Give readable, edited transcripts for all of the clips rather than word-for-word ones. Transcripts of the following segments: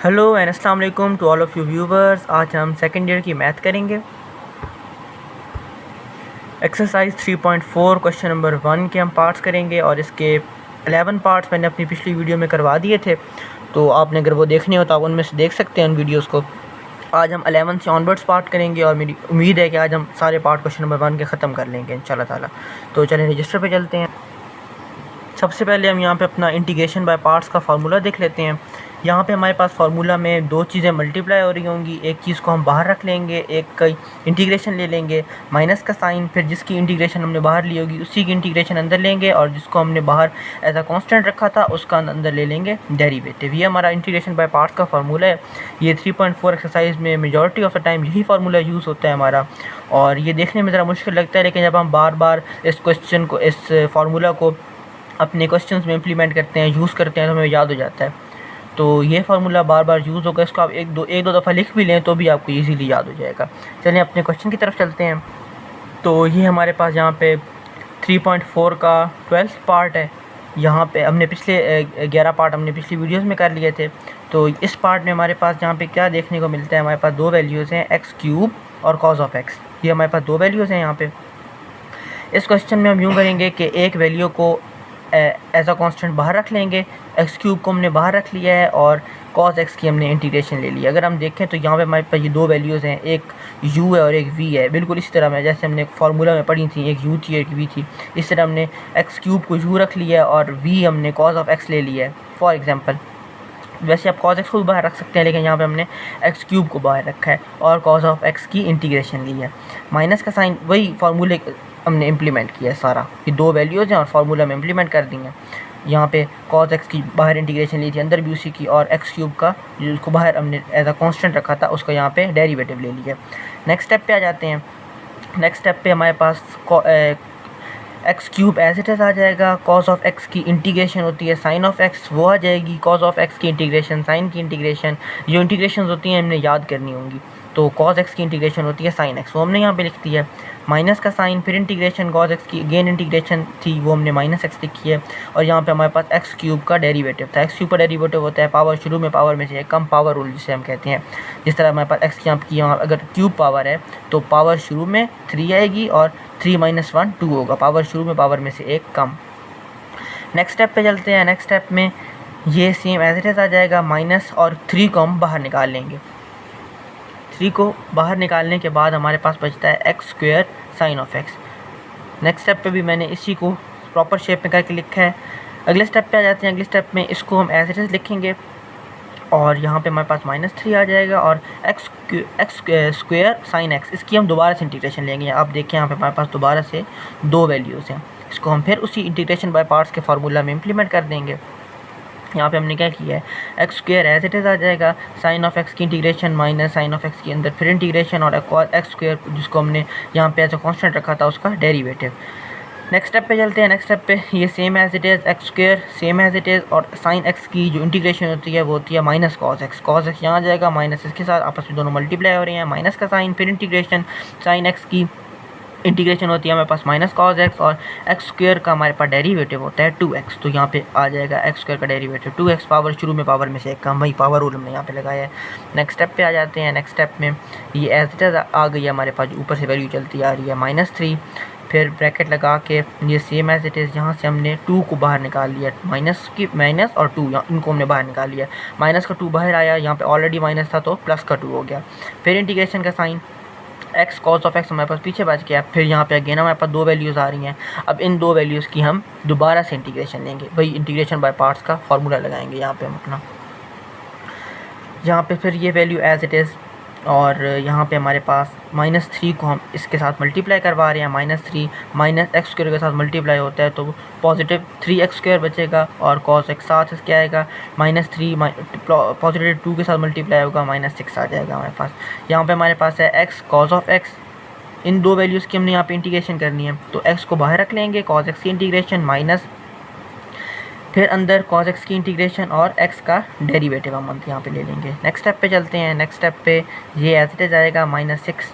Hello and अस्सलाम वालेकुम to all of you viewers. आज हम सेकेंड ईयर की मैथ करेंगे। एक्सरसाइज 3.4 क्वेश्चन नंबर 1 के हम पार्ट्स करेंगे और इसके 11 पार्ट्स मैंने अपनी पिछली वीडियो में करवा दिए थे, तो आपने अगर वो देखने हो तो आप उनमें से देख सकते हैं उन वीडियोस को। आज हम 11 से ऑनवर्ड्स पार्ट करेंगे और मेरी उम्मीद है कि आज हम सारे पार्ट क्वेश्चन नंबर 1 के ख़त्म कर लेंगे इंशाल्लाह ताला। तो चलें रजिस्टर पे चलते हैं। सबसे पहले हम यहाँ पे अपना इंटीग्रेशन बाय पार्ट्स का फार्मूला देख लेते हैं। यहाँ पे हमारे पास फार्मूला में दो चीज़ें मल्टीप्लाई हो रही होंगी, एक चीज़ को हम बाहर रख लेंगे, एक का इंटीग्रेशन ले लेंगे, माइनस का साइन, फिर जिसकी इंटीग्रेशन हमने बाहर ली होगी उसी की इंटीग्रेशन अंदर लेंगे और जिसको हमने बाहर एज अ कांस्टेंट रखा था उसका अंदर ले लेंगे डेरिवेटिव। ये हमारा इंटीग्रेशन बाय पार्ट्स का फार्मूला है। ये 3.4 एक्सरसाइज में मेजॉरिटी ऑफ द टाइम यही फार्मूला यूज़ होता है हमारा, और ये देखने में ज़रा मुश्किल लगता है, लेकिन जब हम बार बार इस क्वेश्चन को, इस फार्मूला को अपने क्वेश्चंस में इम्प्लीमेंट करते हैं, यूज़ करते हैं, तो हमें याद हो जाता है। तो ये फार्मूला बार बार यूज़ होगा, इसको आप एक दो दफ़ा लिख भी लें तो भी आपको इजीली याद हो जाएगा। चलिए अपने क्वेश्चन की तरफ चलते हैं। तो ये हमारे पास यहाँ पे 3.4 का 12th पार्ट है। यहाँ पे हमने पिछले 11 पार्ट हमने पिछली वीडियोस में कर लिए थे। तो इस पार्ट में हमारे पास यहाँ पे क्या देखने को मिलता है, हमारे पास दो वैल्यूज़ हैं, x³ और कॉस ऑफ x। ये हमारे पास दो वैल्यूज़ हैं यहाँ पे। इस क्वेश्चन में हम यूँ करेंगे कि एक वैल्यू को एज अ कांस्टेंट बाहर रख लेंगे, x³ को हमने बाहर रख लिया है और cos x की हमने इंटीग्रेशन ले लिया। अगर हम देखें तो यहाँ पे हमारे पास ये दो वैल्यूज़ हैं, एक u है और एक v है। बिल्कुल इसी तरह में जैसे हमने फार्मूला में पढ़ी थी, एक u थी एक v थी, इस तरह हमने x³ को u रख लिया है और v हमने cos ऑफ x ले लिया है। फॉर एग्जांपल, वैसे आप cos x को भी बाहर रख सकते हैं, लेकिन यहाँ पे हमने x³ को बाहर रखा है और cos ऑफ x की इंटीग्रेशन ली है। माइनस का साइन, वही फार्मूले हमने इम्प्लीमेंट किया है सारा, ये दो वैल्यूज़ हैं और फार्मूला में इम्प्लीमेंट कर दी हैं। यहाँ पे cos x की बाहर इंटीग्रेशन ली थी, अंदर भी उसी की, और x³ का जो उसको बाहर हमने एज अ कांस्टेंट रखा था उसका यहाँ पे डेरिवेटिव ले लिया। नेक्स्ट स्टेप पे आ जाते हैं। नेक्स्ट स्टेप पे हमारे पास x³ एज इट इज़ आ जाएगा, cos ऑफ x की इंटीग्रेशन होती है sin ऑफ x, वो आ जाएगी, cos ऑफ x की इंटीग्रेशन, sin की इंटीग्रेशन, जो इंटीग्रेशन होती हैं हमने याद करनी होंगी। तो cos x की इंटीग्रेशन होती है sin x, वो हमने यहाँ पे लिख दी है। माइनस का साइन, फिर इंटीग्रेशन cos x की, अगेन इंटीग्रेशन थी वो हमने माइनस x लिखी है, और यहाँ पे हमारे पास x³ का डेरिवेटिव था। x³ का डेरिवेटिव होता है पावर शुरू में पावर में से कम, पावर रूल जिसे हम कहते हैं। जिस तरह हमारे पास x की यहाँ अगर क्यूब पावर है तो पावर शुरू में 3 आएगी और 3 - 1 2 होगा, पावर शुरू में पावर में से एक कम। नेक्स्ट स्टेप पे चलते हैं। नेक्स्ट स्टेप में ये सेम एज इट इज़ आ जाएगा, माइनस और 3 को हम बाहर निकाल लेंगे। 3 को बाहर निकालने के बाद हमारे पास बचता है x² sin of x। Next step पे भी मैंने इसी को प्रॉपर शेप में करके लिखा है। अगले स्टेप पे आ जाते हैं। अगले स्टेप में इसको हम एज इट इज़ लिखेंगे और यहाँ पे हमारे पास -3 आ जाएगा और x² sin x, इसकी हम दोबारा से इंटीग्रेशन लेंगे। आप देखिए यहाँ पे हमारे पास दोबारा से दो वैल्यूज़ हैं, इसको हम फिर उसी इंटीग्रेशन बाय पार्ट्स के फार्मूला में इम्प्लीमेंट कर देंगे। यहाँ पे हमने क्या किया है, x² एज इट इज़ आ जाएगा, sin ऑफ x की integration minus sin of x के अंदर फिर इंटीग्रेशन, और x² जिसको हमने यहाँ पे एज अ कांस्टेंट रखा था उसका डेरिवेटिव। नेक्स्ट स्टेप पे चलते हैं। नेक्स्ट स्टेप पे ये same as it is, x² same as it is, और sin x की जो इंटीग्रेशन होती है वो होती है माइनस cos x यहाँ आ जाएगा, माइनस इसके साथ आपस में दोनों मल्टीप्लाई हो रहे हैं, माइनस का साइन, फिर इंटीग्रेशन, sin x की इंटीग्रेशन होती है हमारे पास माइनस cos x, और x² का हमारे पास डेरिवेटिव होता है 2x। तो यहाँ पे आ जाएगा x² का डेरिवेटिव 2x, पावर शुरू में पावर में से एक कम, वही पावर रूल हमने यहाँ पे लगाया है। नेक्स्ट स्टेप पे आ जाते हैं। नेक्स्ट स्टेप में ये एज इट इज़ आ गई है हमारे पास, ऊपर से वैल्यू चलती आ रही है -3, फिर ब्रैकेट लगा के ये सेम एज इट इज़, यहाँ से हमने 2 को बाहर निकाल लिया, माइनस और 2 इनको हमने बाहर निकाल लिया। माइनस का 2 बाहर आया, यहाँ पे ऑलरेडी माइनस था तो प्लस का 2 हो गया। फिर इंटीग्रेशन का sign, x cos of x हमारे पास पीछे बच गया। फिर यहाँ पे अगेन हमारे पास दो वैल्यूज़ आ रही हैं। अब इन दो वैल्यूज़ की हम दोबारा से इंटीग्रेशन लेंगे, वही इंटीग्रेशन बाय पार्ट्स का फार्मूला लगाएंगे यहाँ पे हम अपना। यहाँ पे फिर ये वैल्यू एज इट इज़, और यहाँ पे हमारे पास -3 को हम इसके साथ मल्टीप्लाई करवा रहे हैं। -3 माइनस x² के साथ मल्टीप्लाई होता है तो पॉजिटिव 3x² बचेगा, और cos x साथ इसके आएगा, -3 पॉजिटिव 2 के साथ मल्टीप्लाई होगा, -6 आ जाएगा हमारे पास। यहाँ पे हमारे पास है x cos ऑफ x, इन दो वैल्यूज़ की हमने यहाँ पे इंटीग्रेशन करनी है, तो x को बाहर रख लेंगे, cos x की इंटीग्रेशन माइनस, फिर अंदर cos x की इंटीग्रेशन और x का डेरिवेटिव हम यहाँ पे ले लेंगे। नेक्स्ट स्टेप पे चलते हैं। नेक्स्ट स्टेप पे ये एज इट इज़ आएगा, -6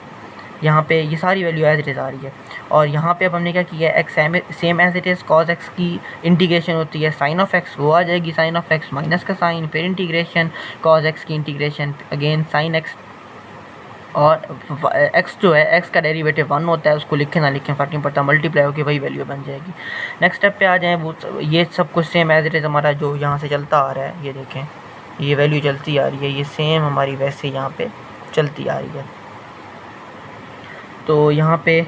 यहाँ पे ये सारी वैल्यू एज इट इज़ आ रही है। और यहाँ पे अब हमने क्या किया है, x same as it is cos x की इंटीग्रेशन होती है साइन ऑफ एक्स, वो आ जाएगी साइन ऑफ एक्स माइनस का साइन, फिर इंटीग्रेशन कॉज एक्स की इंटीग्रेशन अगेन साइन एक्स, और x जो है x का डेरिवेटिव 1 होता है, उसको लिखें ना लिखें फ़र्क नहीं पड़ता, मल्टीप्लाई होकर वही वैल्यू बन जाएगी। नेक्स्ट स्टेप पे आ जाएँ, वो ये सब कुछ सेम एज इट इज़ हमारा जो यहाँ से चलता आ रहा है, ये देखें ये वैल्यू चलती आ रही है, ये सेम हमारी वैसे यहाँ पे चलती आ रही है। तो यहाँ पे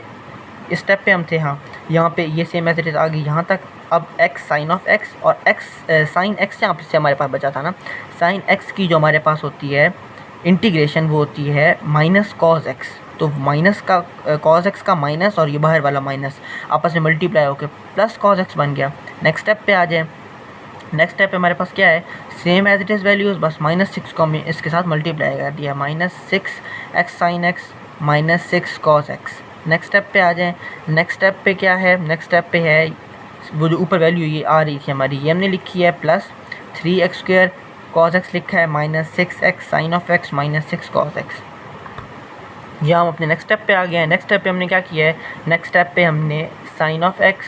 इस स्टेप पे हम थे, हाँ यहाँ पे ये सेम एज इट इज़ आ गई यहाँ तक। अब x साइन ऑफ x और x साइन x यहाँ से हमारे पास बचा था ना, साइन x की जो हमारे पास होती है इंटीग्रेशन वो होती है माइनस कॉज एक्स। तो माइनस का कॉज एक्स का माइनस और ये बाहर वाला माइनस आपस में मल्टीप्लाई होकर प्लस कॉज एक्स बन गया। नेक्स्ट स्टेप पे आ जाए, नेक्स्ट स्टेप पे हमारे पास क्या है, same as it is values, बस -6 को हमने इसके साथ मल्टीप्लाई कर दिया, -6 x sine x -6 cos x. Next step पे आ जाए, नेक्स्ट स्टेप पे क्या है, नेक्स्ट स्टेप पे है वो जो ऊपर वैल्यू ये आ रही थी हमारी, ये हमने लिखी है +3x² कॉज एक्स लिखा है -6x sine of x -6 cos x. यहाँ हम अपने नेक्स्ट स्टेप पे आ गए हैं। नेक्स्ट स्टेप पे हमने क्या किया है, नेक्स्ट स्टेप पे हमने साइन ऑफ एक्स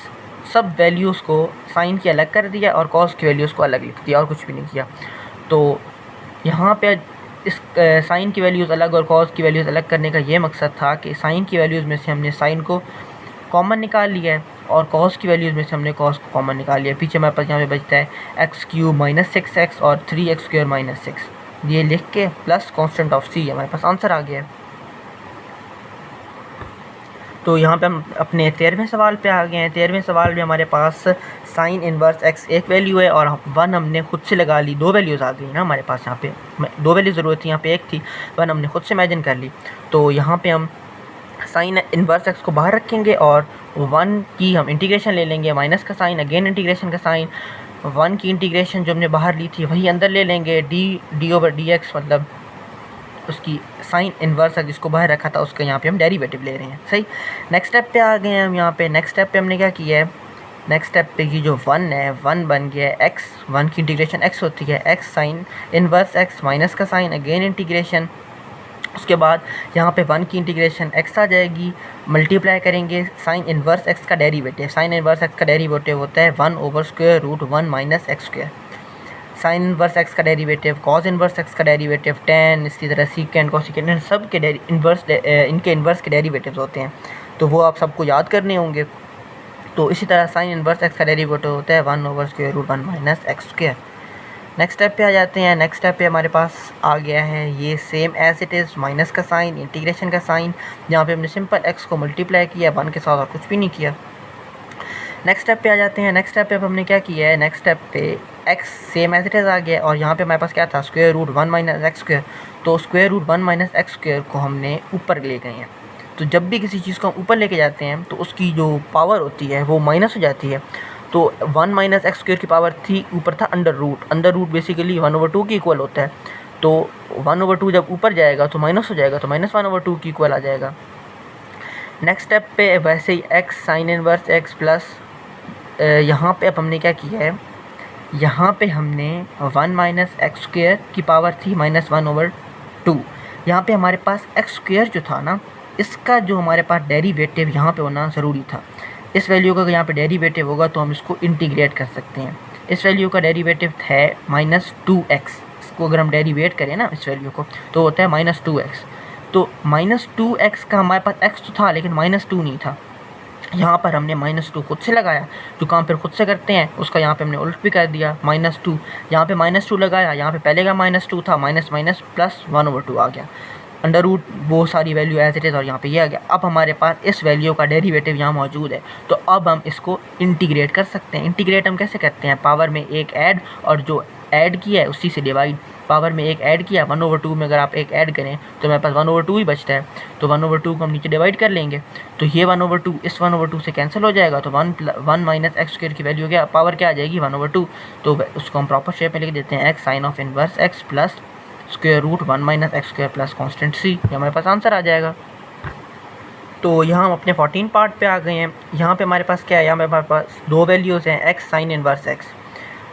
सब वैल्यूज़ को साइन की अलग कर दिया और कॉज की वैल्यूज़ को अलग लिख दिया और कुछ भी नहीं किया। तो यहाँ पे इस साइन की वैल्यूज़ अलग और कॉज की वैल्यूज़ अलग करने का ये मकसद था कि साइन की वैल्यूज़ में से हमने साइन को कॉमन निकाल लिया है और कॉस की वैल्यूज़ में से हमने कॉस को कॉमन निकाल लिया। पीछे हमारे पास यहाँ पे बचता है x³ -6x और 3x² -6, ये लिख के प्लस कांस्टेंट ऑफ c हमारे पास आंसर आ गया है। तो यहाँ पे हम अपने 13वें सवाल पे आ गए हैं। 13वें सवाल में हमारे पास साइन इनवर्स x एक वैल्यू है और 1 हमने खुद से लगा ली, 2 वैल्यूज़ आ गई ना हमारे पास, यहाँ पे 2 वैल्यू ज़रूरत थी, यहाँ पे 1 थी, 1 हमने खुद से इमेजिन कर ली। तो यहाँ पे हम साइन इनवर्स एक्स को बाहर रखेंगे और 1 की हम इंटीग्रेशन ले लेंगे, माइनस का साइन अगेन इंटीग्रेशन का साइन, 1 की इंटीग्रेशन जो हमने बाहर ली थी वही अंदर ले लेंगे, d/dx मतलब उसकी साइन इनवर्स एक्स जिसको बाहर रखा था उसका यहाँ पे हम डेरिवेटिव ले रहे हैं। सही, नेक्स्ट स्टेप पे आ गए हैं हम। यहाँ पे नेक्स्ट स्टेप पे हमने क्या किया है, नेक्स्ट स्टेप पे की जो 1 है 1 बन गया है x, 1 की इंटीग्रेशन x होती है x sine inverse x minus का साइन अगेन इंटीग्रेशन, उसके बाद यहाँ पे 1 की इंटीग्रेशन x आ जाएगी, मल्टीप्लाई करेंगे साइन इनवर्स x का डेरिवेटिव, साइन इनवर्स x का डेरिवेटिव होता है 1/√1 - x², साइन इनवर्स x का डेरिवेटिव, कॉस इनवर्स x का डेरिवेटिव tan, इसी तरह सीकेंड कोसिकेंड सब के इनके इनवर्स के डेरिवेटिव्स होते हैं, तो वो आप सबको याद करने होंगे। तो इसी तरह साइन इनवर्स x का डेरिवेटिव होता है 1/√1 - x²। नेक्स्ट स्टेप पे आ जाते हैं। नेक्स्ट स्टेप पे हमारे पास आ गया है ये same as it is minus का साइन इंटीग्रेशन का साइन, जहाँ पे हमने सिंपल x को मल्टीप्लाई किया 1 के साथ और कुछ भी नहीं किया। नेक्स्ट स्टेप पे आ जाते हैं। नेक्स्ट स्टेप पे हमने क्या किया है, नेक्स्ट स्टेप पे x same as it is आ गया और यहाँ पे हमारे पास क्या था √1 - x², तो √1 - x² को हमने ऊपर ले गए हैं। तो जब भी किसी चीज़ को हम ऊपर लेके जाते हैं तो उसकी जो पावर होती है वो माइनस हो जाती है। तो 1 - x² की पावर थी, ऊपर था अंडर रूट बेसिकली 1/2 की इक्वल होता है। तो 1/2 जब ऊपर जाएगा तो माइनस हो जाएगा, तो -1/2 की इक्वल आ जाएगा। नेक्स्ट स्टेप पे वैसे ही x sine inverse x plus यहाँ पे अब हमने क्या किया है, यहाँ पे हमने 1 - x² की पावर थी -1/2, यहाँ पे हमारे पास x² जो था ना, इसका जो हमारे पास डेरिवेटिव यहाँ पे होना ज़रूरी था। इस वैल्यू का यहाँ पे डेरिवेटिव होगा तो हम इसको इंटीग्रेट कर सकते हैं। इस वैल्यू का डेरिवेटिव है -2x, इसको अगर हम डेरिवेट करें ना इस वैल्यू को तो होता है -2x। तो -2x का हमारे पास x तो था लेकिन -2 नहीं था, यहाँ पर हमने -2 खुद से लगाया, जो काम फिर खुद से करते हैं उसका यहाँ पे हमने उल्ट भी कर दिया, -2 यहाँ पे -2 लगाया, यहाँ पे पहले का -2 था, माइनस माइनस प्लस 1/2 आ गया, अंडर रूट वो सारी वैल्यू एज इट इज़ और यहाँ पे ये आ गया। अब हमारे पास इस वैल्यू का डेरिवेटिव यहाँ मौजूद है, तो अब हम इसको इंटीग्रेट कर सकते हैं। इंटीग्रेट हम कैसे करते हैं, पावर में एक ऐड और जो ऐड किया है उसी से डिवाइड, पावर में एक ऐड किया 1/2 में अगर आप एक ऐड करें तो मेरे पास 1/2 ही बचता है, तो 1/2 को हम नीचे डिवाइड कर लेंगे, तो ये 1/2 इस 1/2 से कैंसिल हो जाएगा, तो 1 - x² की वैल्यू क्या पावर क्या आ जाएगी 1/2, तो उसको हम प्रॉपर शेप में लिख देते हैं x sine of inverse x plus √1 - x² plus constant c, ये हमारे पास आंसर आ जाएगा। तो यहाँ हम अपने 14 पार्ट पे आ गए हैं। यहाँ पे हमारे पास क्या है, यहाँ पे हमारे पास 2 वैल्यूज़ हैं x साइन इनवर्स x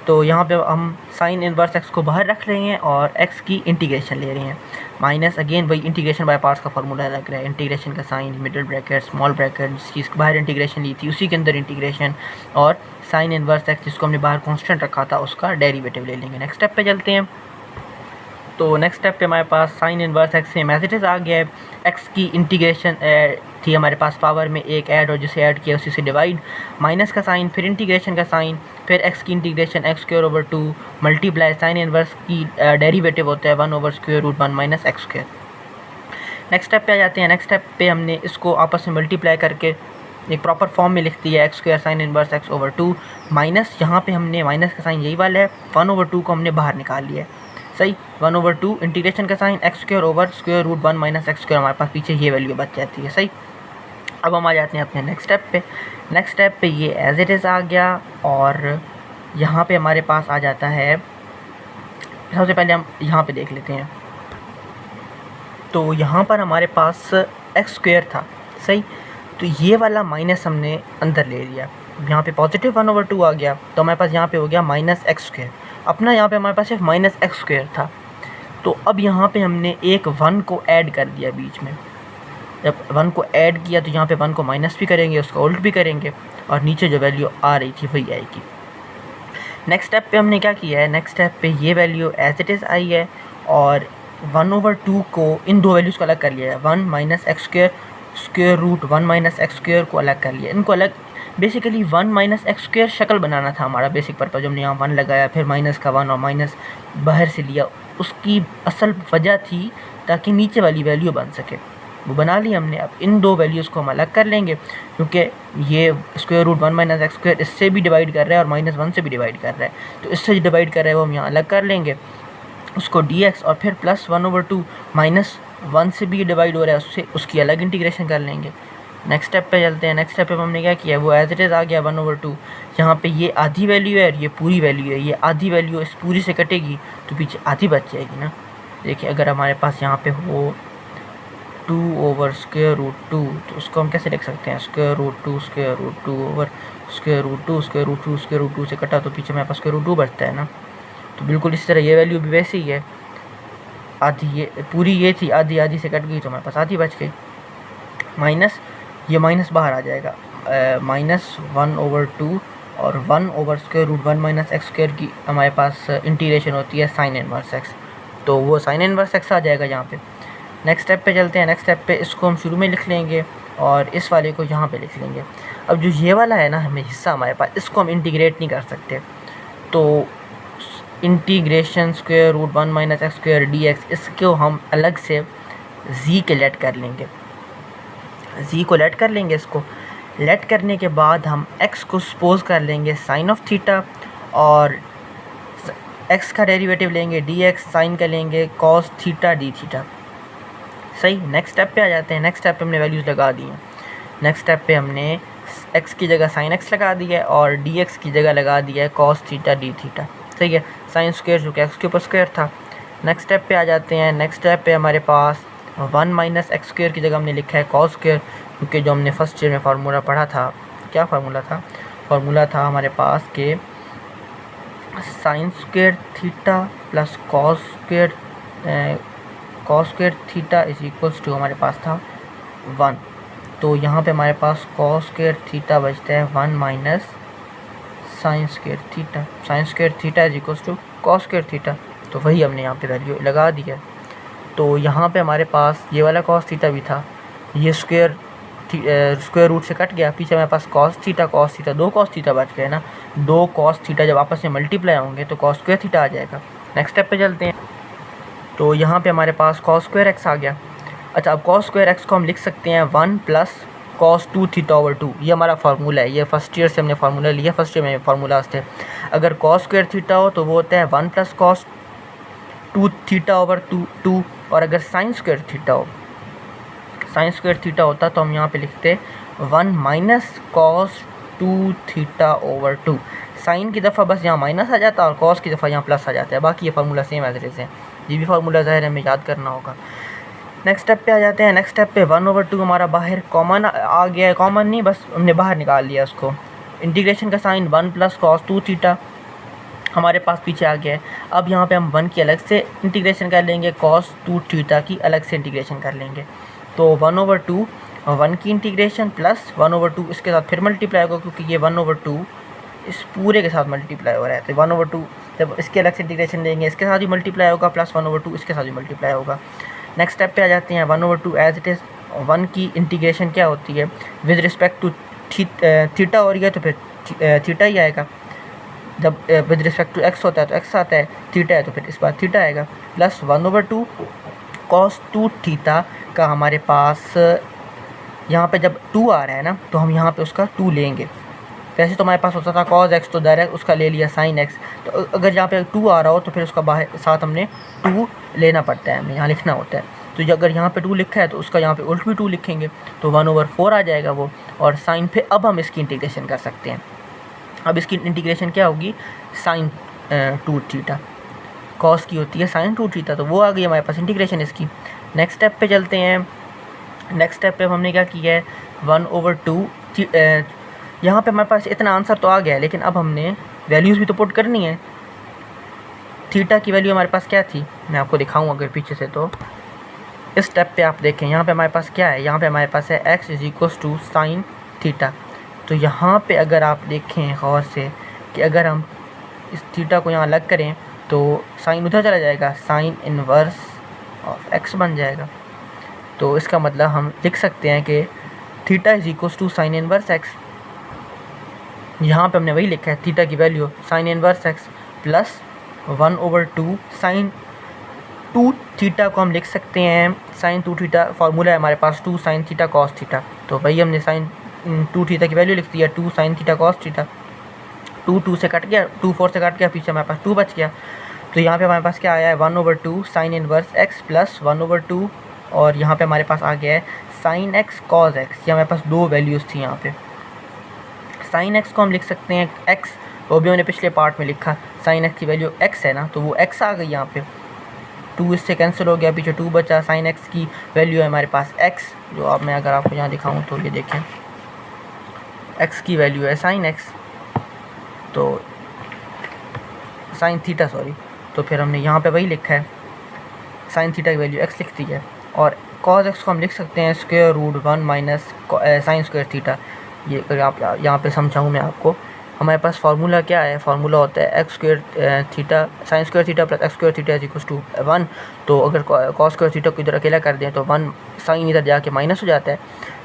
तो यहाँ पे हम साइन इनवर्स एक्स को बाहर रख रहे हैं और एक्स की इंटीग्रेशन ले रहे हैं। माइनस अगेन वही इंटीग्रेशन बाय पार्ट्स का फार्मूला लग रहा है, इंटीग्रेशन का sign, middle bracket, small bracket, जिसकी बाहर इंटीग्रेशन ली थी उसी के अंदर इंटीग्रेशन, और साइन इनवर्स एक्स जिसको हमने बाहर कांस्टेंट रखा था उसका डेरिवेटिव ले लेंगे। नेक्स्ट स्टेप पे चलते हैं। तो नेक्स्ट स्टेप पे हमारे पास sine inverse x same as it is आ गया है। एक्स की इंटीग्रेशन थी हमारे पास पावर में एक ऐड, और जिसे ऐड किया उसी से डिवाइड, माइनस का साइन, फिर इंटीग्रेशन का साइन, फिर एक्स की integration x square over 2 multiply sine inverse की डेरिवेटिव होता है 1 over square root 1 minus x square. Next step पे आ जाते हैं। नेक्स्ट स्टेप पे हमने इसको आपस में मल्टीप्लाई करके एक प्रॉपर फॉर्म में लिख दिया, x square sine inverse x over 2 minus, यहाँ पे हमने माइनस का साइन यही वाला है, 1 ओवर 2 को हमने बाहर निकाल लिया है। सही, 1 ओवर 2 इंटीग्रेशन का sign x square over square root 1 minus x square, हमारे पास पीछे ये वैल्यू बच जाती है। सही, अब हम आ जाते हैं अपने नेक्स्ट स्टेप पे। नेक्स्ट स्टेप पे ये एज इट इज़ आ गया, और यहाँ पे हमारे पास आ जाता है, सबसे पहले हम यहाँ पे देख लेते हैं। तो यहाँ पर हमारे पास एक्स स्क्वायर था। सही, तो ये वाला माइनस हमने अंदर ले लिया, यहाँ पे पॉजिटिव 1 ओवर 2 आ गया, तो हमारे पास यहाँ पे हो गया माइनस एक्स स्क्वायर। अपना यहाँ पे हमारे पास सिर्फ माइनस एक्स स्क्वायर था, तो अब यहाँ पे हमने एक 1 को ऐड कर दिया बीच में। जब 1 को ऐड किया तो यहाँ पे 1 को माइनस भी करेंगे, उसका उल्ट भी करेंगे, और नीचे जो वैल्यू आ रही थी वही आएगी। नेक्स्ट स्टेप पे हमने क्या किया है, नेक्स्ट स्टेप पे ये वैल्यू एज इट इज़ आई है, और 1 ओवर 2 को इन दो वैल्यूज़ को अलग कर लिया है, 1 minus x square square root 1 minus x square को अलग कर लिया। इनको अलग बेसिकली 1 माइनस एक्स स्क्वायर शक्ल बनाना था हमारा बेसिक पर्पज़, जो हमने यहाँ 1 लगाया, फिर माइनस का 1 और माइनस बाहर से लिया, उसकी असल वजह थी ताकि नीचे वाली वैल्यू बन सके, वो बना ली हमने। अब इन दो वैल्यूज़ को हम अलग कर लेंगे, क्योंकि ये square root 1 minus x square इससे भी डिवाइड कर रहा है और माइनस 1 से भी डिवाइड कर रहा है, तो इससे डिवाइड कर रहा है वो हम यहाँ अलग कर लेंगे उसको dx, और फिर प्लस 1 ओवर 2 माइनस 1 से भी डिवाइड हो रहा है उससे, उसकी अलग इंटीग्रेशन कर लेंगे। नेक्स्ट स्टेप पे चलते हैं। नेक्स्ट स्टेप पे हमने क्या किया, वो एज इट इज़ आ गया 1 ओवर 2, यहाँ पे ये आधी वैल्यू है और ये पूरी वैल्यू है, ये आधी वैल्यू इस पूरी से कटेगी तो पीछे आधी बच जाएगी ना। देखिए अगर हमारे पास यहाँ पे हो 2 ओवर स्क्वायर रूट 2, तो उसको हम कैसे लिख सकते हैं, square root 2 square root 2 over square root 2 square root 2 square root 2 से कटा तो पीछे हमारे पास स्क्वायर रूट 2 बचता है ना। तो बिल्कुल इसी तरह ये वैल्यू भी वैसी ही है, आधी ये पूरी ये थी, आधी आधी से कट गई तो हमारे पास आधी बच गई, माइनस ये माइनस बाहर आ जाएगा, माइनस 1 ओवर 2 और 1 over square root 1 minus x square की हमारे पास इंटीग्रेशन होती है साइन इनवर्स एक्स, तो वो साइन इनवर्स एक्स आ जाएगा यहाँ पे। नेक्स्ट स्टेप पे चलते हैं। नेक्स्ट स्टेप पे इसको हम शुरू में लिख लेंगे और इस वाले को यहाँ पे लिख लेंगे। अब जो ये वाला है ना हमें हिस्सा हमारे पास, इसको हम इंटीग्रेट नहीं कर सकते, तो integration square root 1 minus x square d x, इसको हम अलग से जी के लेट कर लेंगे, जी को लेट कर लेंगे। इसको लेट करने के बाद हम x को सपोज कर लेंगे साइन ऑफ थीटा, और x का डेरिवेटिव लेंगे dx, साइन का लेंगे cos थीटा डी थीटा। सही, नेक्स्ट स्टेप पे आ जाते हैं। नेक्स्ट स्टेप पे हमने वैल्यूज़ लगा दी हैं। नेक्स्ट स्टेप पे हमने x की जगह साइन x लगा दी है और dx की जगह लगा दिया है cos थीटा डी थीटा। सही है, साइन स्क्वायर जो कि x के ऊपर स्क्वायर था। नेक्स्ट स्टेप पे आ जाते हैं। नेक्स्ट स्टेप पे हमारे पास 1 माइनस एक्स स्क्वायर की जगह हमने लिखा है cos स्क्वायर, क्योंकि जो हमने फर्स्ट ईयर में फार्मूला पढ़ा था, क्या फार्मूला था, फार्मूला था हमारे पास के sine square theta plus cos square theta is equals to हमारे पास था 1, तो यहाँ पे हमारे पास cos स्क्वायर थीटा बचता है 1 minus sine square theta, sine square theta is equals to cos square theta, तो वही हमने यहाँ पे वैल्यू लगा दी है। तो यहाँ पे हमारे पास ये वाला cos थीटा भी था, ये स्क्वायर रूट से कट गया, पीछे हमारे पास cos थीटा दो cos थीटा बच गए ना, दो cos थीटा जब आपस में मल्टीप्लाई होंगे तो cos स्क्वायर थीटा आ जाएगा। नेक्स्ट स्टेप पे चलते हैं। तो यहाँ पे हमारे पास cos स्क्वायर एक्स आ गया। अच्छा, अब cos स्क्वायर एक्स को हम लिख सकते हैं 1 प्लस cos 2 थीटा ओवर 2, ये हमारा फार्मूला है, ये फर्स्ट ईयर से हमने फार्मूला लिया, फर्स्ट ईयर में फार्मूलाज थे। अगर cos स्क्वायर थीटा हो तो वो होता है 1 प्लस cos 2 थीटा ओवर 2, और अगर साइन स्क्वायर थीटा हो, साइन स्क्वायर थीटा होता तो हम यहाँ पे लिखते 1 minus cos 2 theta over 2। Sine की दफ़ा बस यहाँ माइनस आ जाता है और cos की दफ़ा यहाँ प्लस आ जाता है, बाकी ये formula same as it is है। ये भी फार्मूला ज़ाहिर हमें याद करना होगा। नेक्स्ट स्टेप पे आ जाते हैं। नेक्स्ट स्टेप पे 1 ओवर 2 हमारा बाहर कॉमन आ गया है, कॉमन नहीं बस हमने बाहर निकाल लिया उसको। इंटीग्रेशन का साइन 1 प्लस cos 2 थीटा हमारे पास पीछे आ गया है। अब यहाँ पे हम 1 की अलग से इंटीग्रेशन कर लेंगे, cos 2 थीटा की अलग से इंटीग्रेशन कर लेंगे। तो 1/2 1 की इंटीग्रेशन प्लस 1/2 इसके साथ फिर मल्टीप्लाई होगा, क्योंकि ये 1/2 इस पूरे के साथ मल्टीप्लाई हो रहा है। तो 1/2 जब इसके अलग से इंटीग्रेशन लेंगे इसके साथ भी मल्टीप्लाई होगा, प्लस 1/2 इसके साथ भी मल्टीप्लाई होगा। नेक्स्ट स्टेप पे आ जाते हैं। 1/2 एज इट इज़ 1 की इंटीग्रेशन क्या होती है विद रिस्पेक्ट टू थीटा हो रही है तो फिर थीटा ही आएगा। जब विद रिस्पेक्ट टू एक्स होता है तो एक्स आता है, थीटा है तो फिर इस बार थीटा आएगा, प्लस 1/2 cos 2 थीटा का हमारे पास यहाँ पे जब 2 आ रहा है ना तो हम यहाँ पे उसका 2 लेंगे। वैसे तो हमारे पास होता था cos x, तो डायरेक्ट उसका ले लिया sin x। तो अगर यहाँ पे 2 आ रहा हो तो फिर उसका बाहर साथ हमने 2 लेना पड़ता है, हमें यहाँ लिखना होता है। तो अगर यहाँ पे 2 लिखा है तो उसका यहाँ पे उल्ट भी 2 लिखेंगे, तो 1/4 आ जाएगा वो। और साइन पे अब हम इसकी इंटीग्रेशन कर सकते हैं। अब इसकी इंटीग्रेशन क्या होगी, sin 2 थीटा, cos की होती है sin 2 थीटा, तो वो आ गई हमारे पास इंटीग्रेशन इसकी। नेक्स्ट स्टेप पे चलते हैं। नेक्स्ट स्टेप पे हमने क्या किया है 1/2 यहाँ पे हमारे पास इतना आंसर तो आ गया है, लेकिन अब हमने वैल्यूज़ भी तो पुट करनी है। थीटा की वैल्यू हमारे पास क्या थी, मैं आपको दिखाऊँ अगर पीछे से, तो इस स्टेप पे आप देखें यहाँ पे हमारे पास क्या है, यहाँ पे हमारे पास है x = sin थीटा। तो यहाँ पे अगर आप देखें गौर से कि अगर हम इस थीटा को यहाँ अलग करें तो साइन उधर चला जाएगा, साइन इनवर्स ऑफ x बन जाएगा। तो इसका मतलब हम लिख सकते हैं कि थीटा = sin इनवर्स x। यहाँ पे हमने वही लिखा है, थीटा की value sin inverse x plus 1/2 sin 2 theta को हम लिख सकते हैं sin 2 थीटा, फार्मूला है हमारे पास 2 sin थीटा cos थीटा। तो वही हमने sin 2 थीटा की वैल्यू लिख दी है 2 sin थीटा cos थीटा। 2 से कट गया, 2 4 से कट गया, पीछे हमारे पास 2 बच गया। तो यहाँ पे हमारे पास क्या आया है 1/2 sin इनवर्स x प्लस 1/2, और यहाँ पे हमारे पास आ गया है sin x cos x। ये हमारे पास 2 वैल्यूज़ थी यहाँ पे। sin x को हम लिख सकते हैं x, वो भी हमने पिछले पार्ट में लिखा, sin x की वैल्यू x है ना, तो वो x आ गई यहाँ पे। 2 इससे कैंसिल हो गया, पीछे 2 बचा। sin x की वैल्यू है हमारे पास x, जो अब मैं अगर आपको यहाँ दिखाऊँ तो ये देखें x की वैल्यू है sin x, तो sin थीटा सॉरी। तो फिर हमने यहाँ पे वही लिखा है, sin थीटा की वैल्यू x लिख दी है। और cos x को हम लिख सकते हैं √1 - sin स्क्वायर थीटा। ये अगर आप यहाँ पे समझाऊँ मैं आपको, हमारे पास फार्मूला क्या है, फार्मूला होता है x² theta sin square theta plus x² theta = 1। तो अगर cos स्क्वायर थीटा को इधर अकेला कर दें तो 1 साइन इधर जाके माइनस हो जाता है।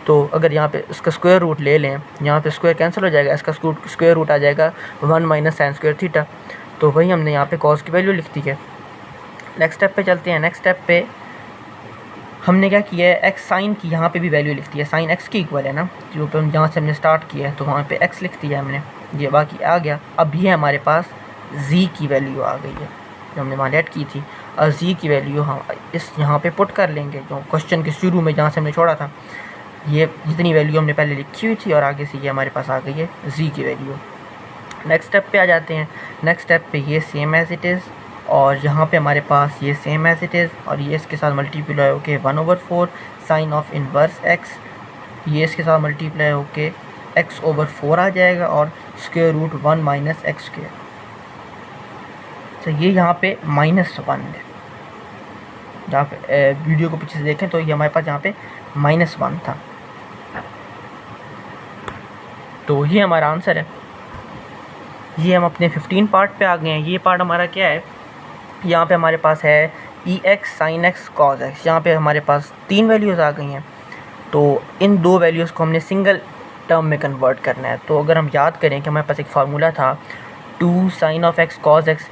तो अगर यहाँ पे इसका स्क्वायर रूट ले लें, यहाँ पे स्क्वायर कैंसिल हो जाएगा, इसका स्क्वायर रूट आ जाएगा 1 - sin स्क्वायर थीटा। तो वही हमने यहाँ पे cos की वैल्यू लिख दी है। नेक्स्ट स्टेप पे चलते हैं। नेक्स्ट स्टेप पे हमने क्या किया है, x साइन की यहाँ पे भी वैल्यू लिख दी है, साइन x की इक्वल है ना, जो पे हम जहाँ से हमने स्टार्ट किया है तो वहाँ पे x लिख दिया हमने, ये बाकी आ गया। अब ये हमारे पास z की वैल्यू आ गई है जो हमने वहाँ लेट की थी, और z की वैल्यू हम इस यहाँ पे पुट कर लेंगे, जो क्वेश्चन के शुरू में जहाँ से हमने छोड़ा था। ये जितनी वैल्यू हमने पहले लिखी हुई थी और आगे से ये हमारे पास आ गई है z की वैल्यू। नेक्स्ट स्टेप पे आ जाते हैं। नेक्स्ट स्टेप पे ये सेम एज़ इट इज़, और यहाँ पे हमारे पास ये सेम एज़ इट इज़, और ये इसके साथ मल्टीप्लाई होके 1/4 साइन ऑफ इनवर्स x, ये इसके साथ मल्टीप्लाई होके x/4 आ जाएगा, और स्क्वायर रूट 1 - x²। तो ये यहाँ पे -1 है, जहाँ पे वीडियो को पीछे से देखें तो ये हमारे पास यहाँ पे -1 था। तो ये हमारा आंसर है। ये हम अपने 15 पार्ट पे आ गए हैं। ये पार्ट हमारा क्या है, यहाँ पे हमारे पास है ex sin x cos x। यहाँ पे हमारे पास 3 वैल्यूज़ आ गई हैं, तो इन 2 वैल्यूज़ को हमने सिंगल टर्म में कन्वर्ट करना है। तो अगर हम याद करें कि हमारे पास एक फार्मूला था 2 sin of x cos x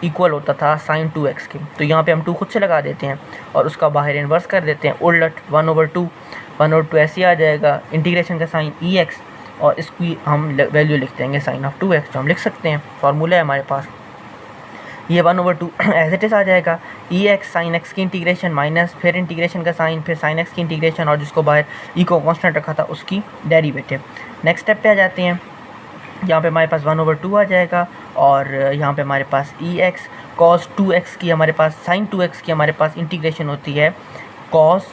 equal होता था sin 2x के, तो यहाँ पे हम 2 खुद से लगा देते हैं और उसका बाहर इन्वर्स कर देते हैं, उलट 1/2 ऐसे आ जाएगा। इंटीग्रेशन का साइन ex, और इसकी हम वैल्यू लिख देंगे sin of 2x, जो हम लिख सकते हैं, फार्मूला है हमारे पास। ये 1/2 एज इट इज़ आ जाएगा। ex sin x की इंटीग्रेशन माइनस फिर इंटीग्रेशन का साइन, फिर sin x की इंटीग्रेशन, और जिसको बाहर e को कांस्टेंट रखा था उसकी डेरिवेटिव। नेक्स्ट स्टेप पे आ जाते हैं। यहाँ पे हमारे पास 1/2 आ जाएगा, और यहाँ पे हमारे पास ex cos 2x की हमारे पास sin 2x की हमारे पास इंटीग्रेशन होती है cos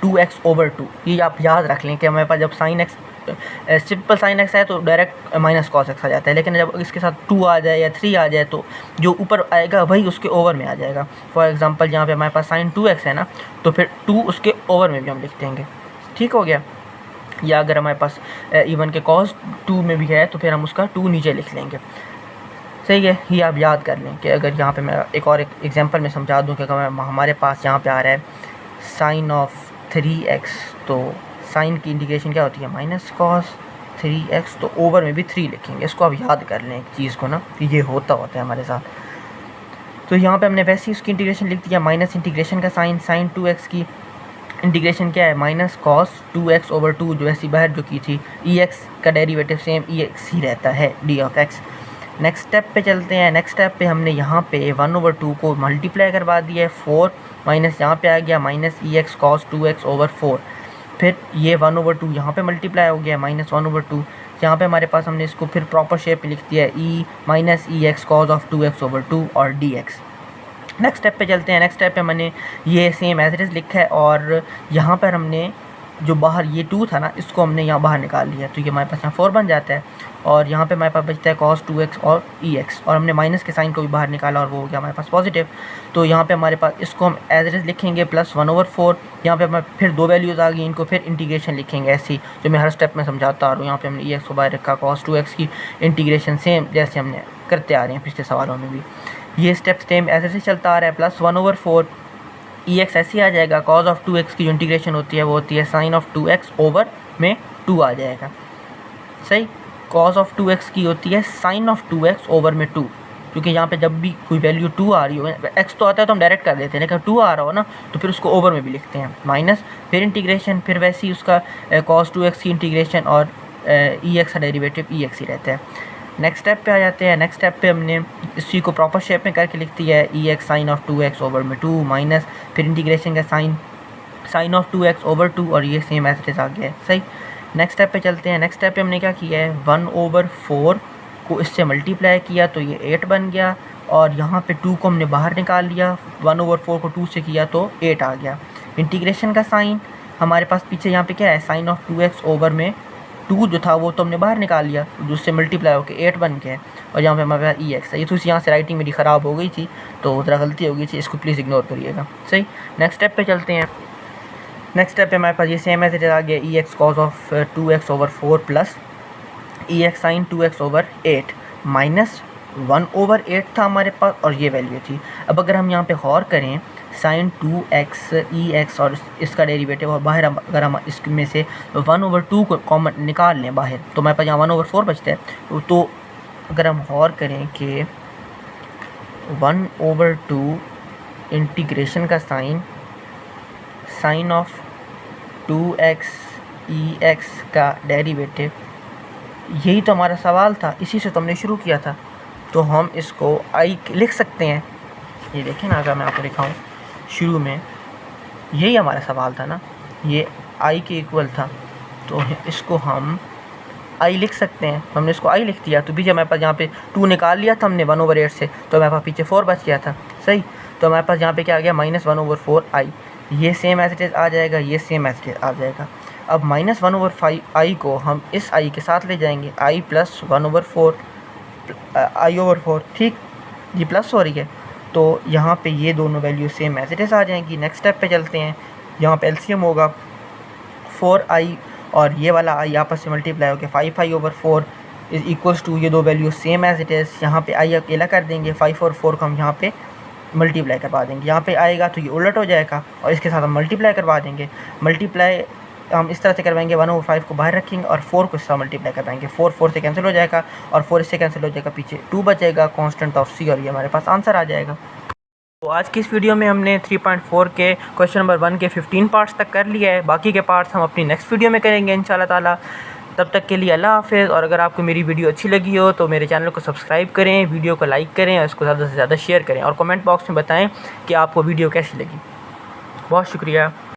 2x/2। ये आप याद रख लें कि हमारे पास जब sin x simple sine x है तो डायरेक्ट माइनस कॉस एक्स आ जाता है, लेकिन जब इसके साथ 2 आ जाए या 3 आ जाए तो जो ऊपर आएगा वही उसके ओवर में आ जाएगा। फॉर एग्जांपल यहाँ पे हमारे पास साइन 2x है ना, तो फिर 2 उसके ओवर में भी हम लिख देंगे, ठीक हो गया। या अगर हमारे पास इवन के कॉस 2 में भी है तो फिर हम उसका 2 नीचे लिख लेंगे, सही है। ये आप याद कर लें कि अगर यहाँ पे मैं एक और एग्जांपल में समझा दूँ कि हमारे पास यहाँ पे आ रहा है साइन ऑफ 3x, तो साइन की इंटीग्रेशन क्या होती है माइनस कॉस 3x, तो ओवर में भी 3 लिखेंगे। इसको आप याद कर लें एक चीज़ को ना, कि ये होता है हमारे साथ। तो यहाँ पे हमने वैसे ही उसकी इंटीग्रेशन लिख दिया, माइनस इंटीग्रेशन का साइन 2x की इंटीग्रेशन क्या है माइनस कॉस 2x ओवर 2, जो ऐसी बाहर जो की थी। ex का डेरिवेटिव सेम ex ही रहता है d of x। Next step पे चलते हैं। नेक्स्ट स्टेप पे हमने यहाँ पे 1/2 को मल्टीप्लाई करवा दिया है, 4 माइनस यहाँ पे आ गया minus ex cos 2x over 4, फिर ये 1/2 यहाँ पे मल्टीप्लाई हो गया माइनस 1/2, यहाँ पे हमारे पास हमने इसको फिर प्रॉपर शेप में लिख दिया है e minus ex cos of 2x over 2 और dx। नेक्स्ट स्टेप पे चलते हैं। नेक्स्ट स्टेप पे मैंने ये सेम एज इट इज़ लिखा है, और यहाँ पर हमने जो बाहर ये 2 था ना, इसको हमने यहाँ बाहर निकाल लिया, तो ये हमारे पास यहाँ 4 बन जाता है, और यहाँ पे हमारे पास बचता है cos 2x और ex, और हमने माइनस के साइन को भी बाहर निकाला और वो हो गया हमारे पास पॉजिटिव। तो यहाँ पे हमारे पास इसको हम एज इट इज़ लिखेंगे प्लस 1/4। यहाँ पे हमारे फिर 2 वैल्यूज़ आ गई, इनको फिर इंटीग्रेशन लिखेंगे ऐसी जो मैं हर स्टेप में समझाता आ रहा हूँ। यहाँ पे हमने ex को बाहर रखा, cos 2x की इंटीग्रेशन सेम जैसे हमने करते आ रहे हैं पिछले सवालों में भी, ये स्टेप सेम ऐसे से चलता आ रहा है। प्लस 1/4 ex ऐसे आ जाएगा, cos ऑफ 2x की जो इंटीग्रेशन होती है वो होती है साइन ऑफ 2x ओवर में 2 आ जाएगा, सही। cos ऑफ 2x की होती है साइन ऑफ 2x ओवर में 2, क्योंकि यहाँ पे जब भी कोई वैल्यू 2 आ रही हो, x तो आता है तो हम डायरेक्ट कर देते हैं, लेकिन 2 आ रहा हो ना तो फिर उसको ओवर में भी लिखते हैं माइनस, फिर इंटीग्रेशन, फिर वैसे ही उसका cos 2x की इंटीग्रेशन और ex का डेरिवेटिव ex ही रहता है। नेक्स्ट स्टेप पे आ जाते हैं। नेक्स्ट स्टेप पे हमने इसी को प्रॉपर शेप में करके लिख दिया है ex sign of 2x over में 2 माइनस, फिर इंटीग्रेशन का साइन ऑफ 2x ओवर 2, और ये सेम एज इट इज़ आ गया है, सही। नेक्स्ट स्टेप पे चलते हैं। नेक्स्ट स्टेप पे हमने क्या किया है 1/4 को इससे मल्टीप्लाई किया तो ये 8 बन गया, और यहाँ पे 2 को हमने बाहर निकाल लिया, 1/4 को 2 से किया तो 8 आ गया। इंटीग्रेशन का साइन हमारे पास पीछे यहाँ पे क्या है साइन ऑफ 2x ओवर में 2 जो था वो तो हमने बाहर निकाल लिया, जिससे मल्टीप्लाई होकर 8 बन गया, और यहाँ पे हमारे पास ex है। ये तो यहाँ से राइटिंग मेरी ख़राब हो गई थी तो ज़रा गलती हो गई थी, इसको प्लीज़ इग्नोर करिएगा, सही। नेक्स्ट स्टेप पे चलते हैं। नेक्स्ट स्टेप पे हमारे पास ये सेम ऐसे आ गया ex cos of 2x over 4 plus ex sine 2x over 8 minus 1/8 था हमारे पास, और ये वैल्यू थी। अब अगर हम यहाँ पे गौर करें साइन 2x ex और इसका डेरिवेटिव, और बाहर अगर हम इसमें से 1/2 को कॉमन निकाल लें बाहर, तो हमारे पास यहाँ 1/4 बचता है। तो अगर हम गौर करें कि 1/2 इंटीग्रेशन का साइन ऑफ 2x ex का डेरिवेटिव, यही तो हमारा सवाल था, इसी से तो हमने शुरू किया था, तो हम इसको i लिख सकते हैं। ये देखें ना, अगर मैं आपको दिखाऊं, शुरू में यही हमारा सवाल था ना, ये i के इक्वल था, तो इसको हम i लिख सकते हैं। हमने इसको i लिख दिया, तो पीछे हमारे पास यहाँ पे 2 निकाल लिया था हमने 1/8 से, तो हमारे पास पीछे 4 बच गया था, सही। तो हमारे पास यहाँ पे क्या आ गया माइनस 1/4 i, ये सेम एज इट इज़ आ जाएगा, ये सेम एज इट इज़ आ जाएगा। अब माइनस 1/5 i को हम इस i के साथ ले जाएंगे, i प्लस 1/4 i/4, ठीक, ये प्लस हो रही है, तो यहाँ पे ये दोनों value same as it is आ जाएंगी। नेक्स्ट स्टेप पे चलते हैं। यहाँ पे एलसीएम होगा 4i और ये वाला i आपस से मल्टीप्लाई होकर 5i/4 इज इक्वल्स टू, ये दो value same as it is. यहाँ पे i अकेला कर देंगे, 5 और 4 को हम यहाँ पे मल्टीप्लाई करवा देंगे, यहाँ पे आएगा तो ये उलट हो जाएगा, और इसके साथ हम मल्टीप्लाई करवा देंगे। मल्टीप्लाई हम इस तरह से करवाएंगे, 1/5 को बाहर रखेंगे और 4 को इससे मल्टीप्लाई करवाएंगे, 4 से कैंसिल हो जाएगा, और 4 इससे कैंसिल हो जाएगा, पीछे 2 बचेगा कांस्टेंट ऑफ c, और ये हमारे पास आंसर आ जाएगा। तो आज की इस वीडियो में हमने 3.4 के क्वेश्चन नंबर 1 के 15 पार्ट्स तक कर लिया है, बाकी के पार्ट्स हम अपनी नेक्स्ट वीडियो में करेंगे इंशाल्लाह ताला। तब तक के लिए अल्लाह हाफ़िज़। और अगर आपको मेरी वीडियो अच्छी लगी हो तो मेरे चैनल को सब्सक्राइब करें, वीडियो को लाइक करें और इसको ज़्यादा से ज़्यादा शेयर करें, और कमेंट बॉक्स में बताएं कि आपको वीडियो कैसी लगी। बहुत शुक्रिया।